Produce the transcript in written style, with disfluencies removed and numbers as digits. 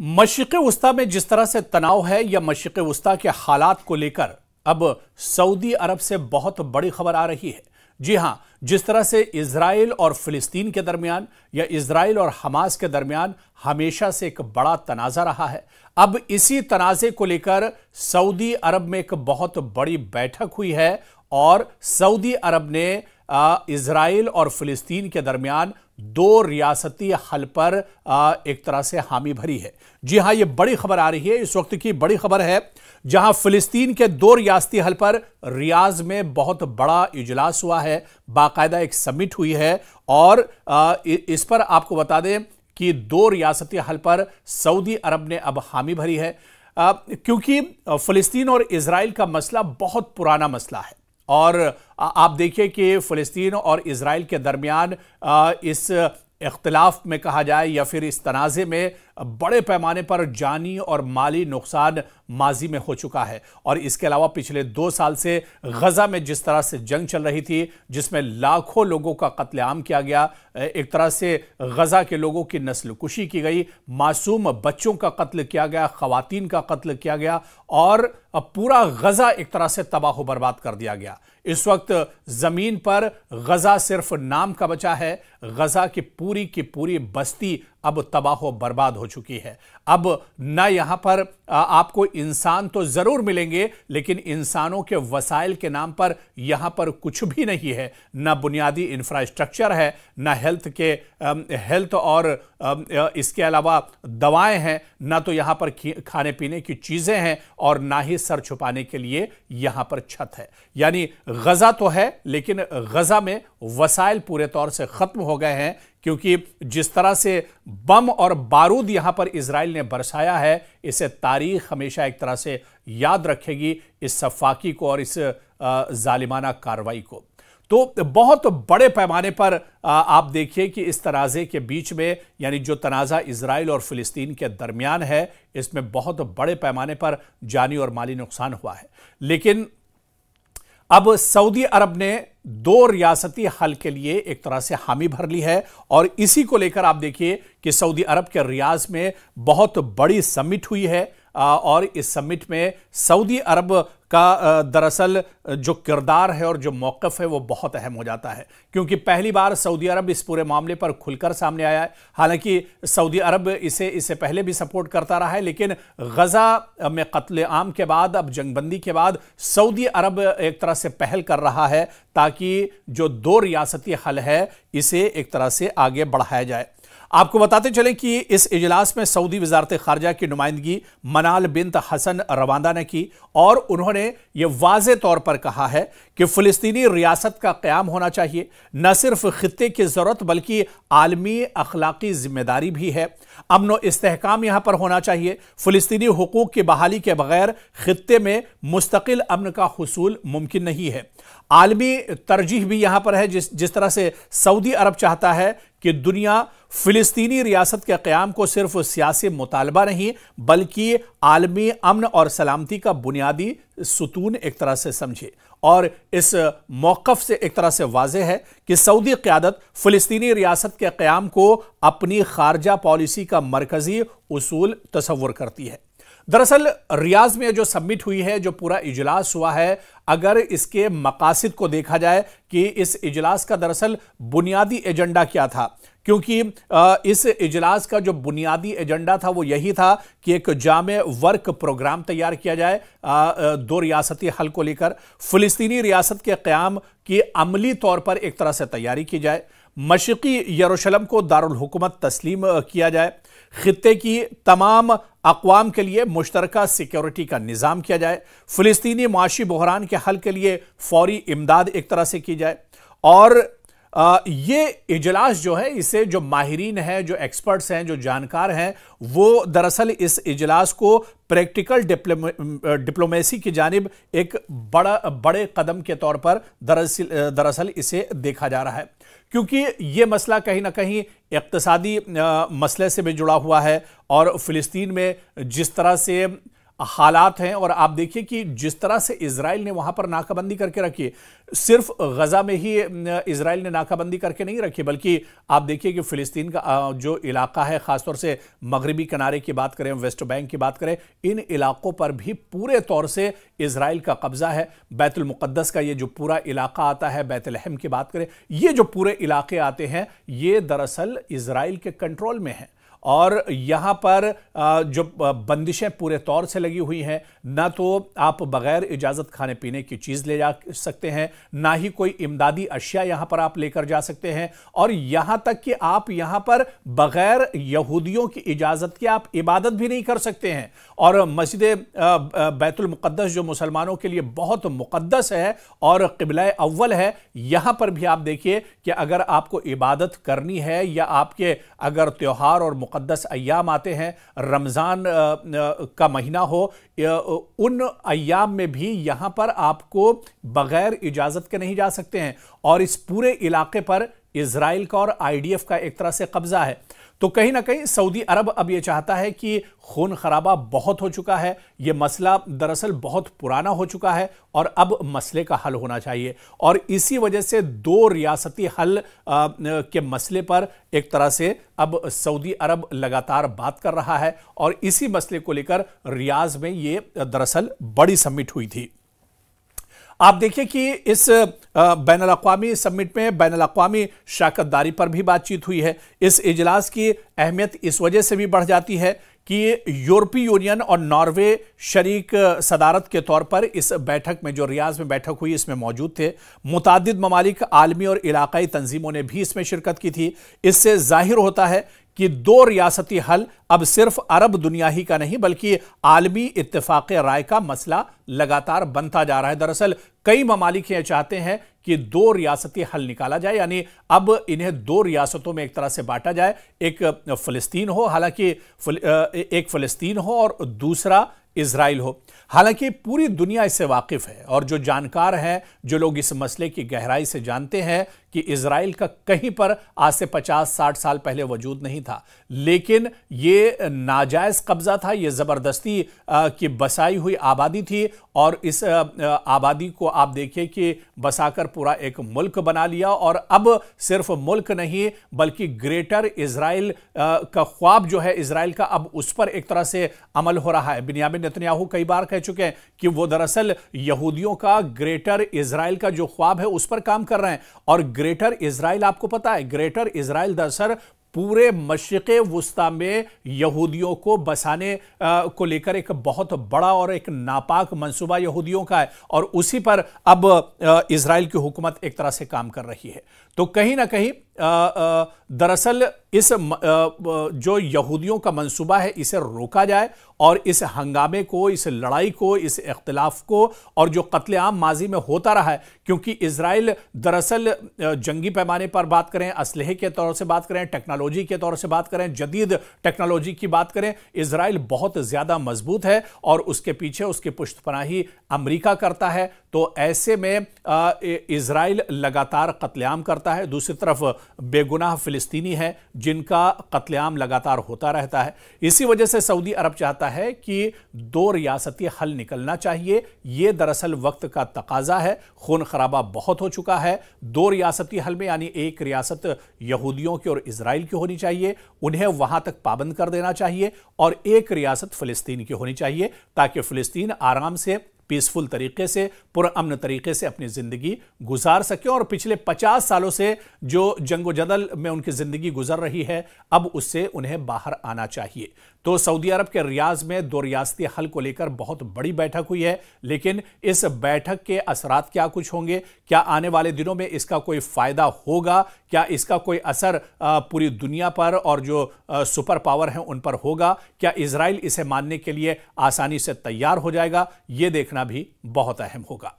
मशरिक़ वस्ता में जिस तरह से तनाव है या मशरिक़ वस्ता के हालात को लेकर अब सऊदी अरब से बहुत बड़ी खबर आ रही है। जी हां, जिस तरह से इजराइल और फिलिस्तीन के दरमियान या इजराइल और हमास के दरमियान हमेशा से एक बड़ा तनाज़ा रहा है, अब इसी तनाज़े को लेकर सऊदी अरब में एक बहुत बड़ी बैठक हुई है और सऊदी अरब ने इजराइल और फिलिस्तीन के दरमियान दो रियासती हल पर एक तरह से हामी भरी है। जी हां, यह बड़ी खबर आ रही है, इस वक्त की बड़ी खबर है, जहां फिलिस्तीन के दो रियासती हल पर रियाज में बहुत बड़ा इजलास हुआ है, बाकायदा एक समिट हुई है और इस पर आपको बता दें कि दो रियासती हल पर सऊदी अरब ने अब हामी भरी है, क्योंकि फिलिस्तीन और इजराइल का मसला बहुत पुराना मसला है और आप देखिए कि फिलिस्तीन और इजराइल के दरमियान इस इख्तिलाफ में कहा जाए या फिर इस तनाज़े में बड़े पैमाने पर जानी और माली नुकसान माजी में हो चुका है। और इसके अलावा पिछले 2 साल से गजा में जिस तरह से जंग चल रही थी, जिसमें लाखों लोगों का कत्लेआम किया गया, एक तरह से गजा के लोगों की नस्ल कुशी की गई, मासूम बच्चों का कत्ल किया गया, खवातीन का कत्ल किया गया और पूरा गजा एक तरह से तबाह बर्बाद कर दिया गया। इस वक्त जमीन पर गजा सिर्फ नाम का बचा है, गजा की पूरी बस्ती अब तबाह बर्बाद हो चुकी है। अब न यहां पर आपको इंसान तो जरूर मिलेंगे, लेकिन इंसानों के वसाइल के नाम पर यहां पर कुछ भी नहीं है। न बुनियादी इंफ्रास्ट्रक्चर है, न हेल्थ और इसके अलावा दवाएं हैं, न तो यहां पर खाने पीने की चीजें हैं और ना ही सर छुपाने के लिए यहां पर छत है। यानी गजा तो है, लेकिन गजा में वसाइल पूरे तौर से खत्म हो गए हैं, क्योंकि जिस तरह से बम और बारूद यहां पर इजराइल ने बरसाया है, इसे तारीख हमेशा एक तरह से याद रखेगी, इस सफाकी को और इस जालिमाना कार्रवाई को। तो बहुत बड़े पैमाने पर आप देखिए कि इस तनाज़े के बीच में, यानी जो तनाज़ा इजराइल और फिलिस्तीन के दरमियान है, इसमें बहुत बड़े पैमाने पर जानी और माली नुकसान हुआ है। लेकिन अब सऊदी अरब ने दो रियासती हल के लिए एक तरह से हामी भर ली है और इसी को लेकर आप देखिए कि सऊदी अरब के रियाज में बहुत बड़ी समिट हुई है और इस समिट में सऊदी अरब का दरअसल जो किरदार है और जो मौक़िफ़ है वो बहुत अहम हो जाता है, क्योंकि पहली बार सऊदी अरब इस पूरे मामले पर खुलकर सामने आया है। हालांकि सऊदी अरब इसे पहले भी सपोर्ट करता रहा है, लेकिन गजा में कत्लेआम के बाद, अब जंगबंदी के बाद सऊदी अरब एक तरह से पहल कर रहा है ताकि जो दो रियासती हल है इसे एक तरह से आगे बढ़ाया जाए। आपको बताते चलें कि इस इजलास में सऊदी वजारत खारजा की नुमाइंदगी मनाल बिन्त हसन रवांदा ने की और उन्होंने यह वाज़े तौर पर कहा है कि फ़िलिस्तीनी रियासत का क़याम होना चाहिए, न सिर्फ खित्ते की ज़रूरत बल्कि आलमी अखलाकी जिम्मेदारी भी है। अमन व इस्तेहकाम यहाँ पर होना चाहिए। फ़िलिस्तीनी हुकूक की बहाली के बगैर खित्ते में मुस्तकिल अमन का हुसूल मुमकिन नहीं है। आलमी तरजीह भी यहाँ पर है, जिस तरह से सऊदी अरब चाहता है कि दुनिया फिलिस्तीनी रियासत के क़याम को सिर्फ सियासी मुतालबा नहीं बल्कि आलमी अमन और सलामती का बुनियादी सुतून एक तरह से समझे। और इस मौक़िफ़ से एक तरह से वाज़ेह है कि सऊदी क़यादत फ़िलिस्तीनी रियासत के क़याम को अपनी खारजा पॉलिसी का मरकज़ी उसूल तसव्वुर करती है। दरअसल रियाज में जो समिट हुई है, जो पूरा इजलास हुआ है, अगर इसके मकासद को देखा जाए कि इस इजलास का दरअसल बुनियादी एजेंडा क्या था, क्योंकि इस इजलास का जो बुनियादी एजेंडा था वो यही था कि एक जामे वर्क प्रोग्राम तैयार किया जाए दो रियासती हल को लेकर, फ़िलिस्तीनी रियासत के क़याम की अमली तौर पर एक तरह से तैयारी की जाए, मशरिक़ी यरूशलेम को दारुल हुकूमत तस्लीम किया जाए, खित्ते की तमाम अक़वाम के लिए मुश्तरका सिक्योरिटी का निज़ाम किया जाए, फ़िलिस्तीनी माशी बहरान के हल के लिए फ़ौरी इमदाद एक तरह से की जाए। और ये इजलास जो है, इसे जो माहिरीन हैं, जो एक्सपर्ट्स हैं, जो जानकार हैं, वो दरअसल इस इजलास को प्रैक्टिकल डिप्लोमेसी की जानिब एक बड़े कदम के तौर पर दरअसल इसे देखा जा रहा है, क्योंकि ये मसला कहीं ना कहीं इक़्तिसादी मसले से भी जुड़ा हुआ है और फ़िलिस्तीन में जिस तरह से हालात हैं। और आप देखिए कि जिस तरह से इजराइल ने वहां पर नाकाबंदी करके रखी, सिर्फ गजा में ही इजराइल ने नाकाबंदी करके नहीं रखी, बल्कि आप देखिए कि फिलिस्तीन का जो इलाका है, खासतौर से मगरबी किनारे की बात करें, वेस्ट बैंक की बात करें, इन इलाकों पर भी पूरे तौर से इजराइल का कब्जा है। बैतुल मुक़द्दस का ये जो पूरा इलाका आता है, बैतलहम की बात करें, ये जो पूरे इलाके आते हैं, ये दरअसल इजराइल के कंट्रोल में है। और यहां पर जो बंदिशें पूरे तौर से लगी हुई हैं, ना तो आप बगैर इजाज़त खाने पीने की चीज़ ले जा सकते हैं, ना ही कोई इमदादी अशिया यहां पर आप लेकर जा सकते हैं, और यहां तक कि आप यहां पर बगैर यहूदियों की इजाज़त के आप इबादत भी नहीं कर सकते हैं। और मस्जिद बैतुल मुक़द्दस जो मुसलमानों के लिए बहुत मुक़द्दस है और क़िबला अव्वल है, यहां पर भी आप देखिए कि अगर आपको इबादत करनी है या आपके अगर त्योहार और मुक़द्दस अय्याम आते हैं, रमज़ान का महीना हो, उन अय्याम में भी यहां पर आपको बगैर इजाज़त के नहीं जा सकते हैं। और इस पूरे इलाके पर इजराइल का और आईडीएफ का एक तरह से कब्जा है। तो कहीं ना कहीं सऊदी अरब अब यह चाहता है कि खून खराबा बहुत हो चुका है, यह मसला दरअसल बहुत पुराना हो चुका है और अब मसले का हल होना चाहिए। और इसी वजह से दो रियासती हल के मसले पर एक तरह से अब सऊदी अरब लगातार बात कर रहा है, और इसी मसले को लेकर रियाज में यह दरअसल बड़ी समिट हुई थी। आप देखिए कि इस बैनुल-अक़वामी समिट में बैनुल-अक़वामी शराकतदारी पर भी बातचीत हुई है। इस इजलास की अहमियत इस वजह से भी बढ़ जाती है कि यूरोपीय यूनियन और नॉर्वे शरीक सदारत के तौर पर इस बैठक में, जो रियाज में बैठक हुई, इसमें मौजूद थे। मुतादिद ममालिक, आलमी और इलाकाई तंजीमों ने भी इसमें शिरकत की थी। इससे जाहिर होता है कि दो रियासती हल अब सिर्फ अरब दुनिया ही का नहीं, बल्कि आलमी इत्तेफाक राय का मसला लगातार बनता जा रहा है। दरअसल कई ममालिक ये चाहते हैं कि दो रियासती हल निकाला जाए, यानी अब इन्हें दो रियासतों में एक तरह से बांटा जाए। एक फिलिस्तीन हो, हालांकि एक फिलिस्तीन हो और दूसरा इजराइल हो। हालांकि पूरी दुनिया इससे वाकिफ है, और जो जानकार हैं, जो लोग इस मसले की गहराई से जानते हैं कि इजराइल का कहीं पर आज से 50-60 साल पहले वजूद नहीं था, लेकिन ये नाजायज कब्जा था, ये जबरदस्ती की बसाई हुई आबादी थी। और इस आबादी को आप देखिए कि बसाकर पूरा एक मुल्क बना लिया, और अब सिर्फ मुल्क नहीं बल्कि ग्रेटर इजराइल का ख्वाब जो है इजराइल का, अब उस पर एक तरह से अमल हो रहा है। बिन्यामिन नेतन्याहू कई बार कह चुके हैं कि वो दरअसल यहूदियों का ग्रेटर इजराइल का जो ख्वाब है उस पर काम कर रहे हैं। और ग्रेटर इजराइल, आपको पता है, ग्रेटर इजराइल दरअसल पूरे मशरिक़े वुस्ता में यहूदियों को बसाने को लेकर एक बहुत बड़ा और एक नापाक मंसूबा यहूदियों का है, और उसी पर अब इजराइल की हुकूमत एक तरह से काम कर रही है। तो कहीं ना कहीं दरअसल इस जो यहूदियों का मंसूबा है, इसे रोका जाए, और इस हंगामे को, इस लड़ाई को, इस इख्तिलाफ को, और जो कत्लेआम माजी में होता रहा है, क्योंकि इजराइल दरअसल जंगी पैमाने पर बात करें, असलहे के तौर से बात करें, टेक्नोलॉजी के तौर से बात करें, जदीद टेक्नोलॉजी की बात करें, इजराइल बहुत ज्यादा मजबूत है, और उसके पीछे उसकी पुश्तपनाही अमेरिका करता है। तो ऐसे में इजराइल लगातार कत्लेआम करता है, दूसरी तरफ बेगुनाह फिलिस्तीनी है जिनका कत्लेआम लगातार होता रहता है। इसी वजह से सऊदी अरब चाहता है कि दो रियासती हल निकलना चाहिए। यह दरअसल वक्त का तकाजा है, खून खराबा बहुत हो चुका है। दो रियासती हल में, यानी एक रियासत यहूदियों की और इजराइल की होनी चाहिए, उन्हें वहां तक पाबंद कर देना चाहिए, और एक रियासत फिलिस्तीन की होनी चाहिए, ताकि फिलिस्तीन आराम से, पीसफुल तरीके से, पुरअमन तरीके से अपनी जिंदगी गुजार सके। और पिछले 50 सालों से जो जंगो जदल में उनकी जिंदगी गुजर रही है, अब उससे उन्हें बाहर आना चाहिए। तो सऊदी अरब के रियाज में दो रियासती हल को लेकर बहुत बड़ी बैठक हुई है, लेकिन इस बैठक के असरात क्या कुछ होंगे, क्या आने वाले दिनों में इसका कोई फायदा होगा, क्या इसका कोई असर पूरी दुनिया पर और जो सुपर पावर हैं उन पर होगा, क्या इजराइल इसे मानने के लिए आसानी से तैयार हो जाएगा, यह देखना भी बहुत अहम होगा।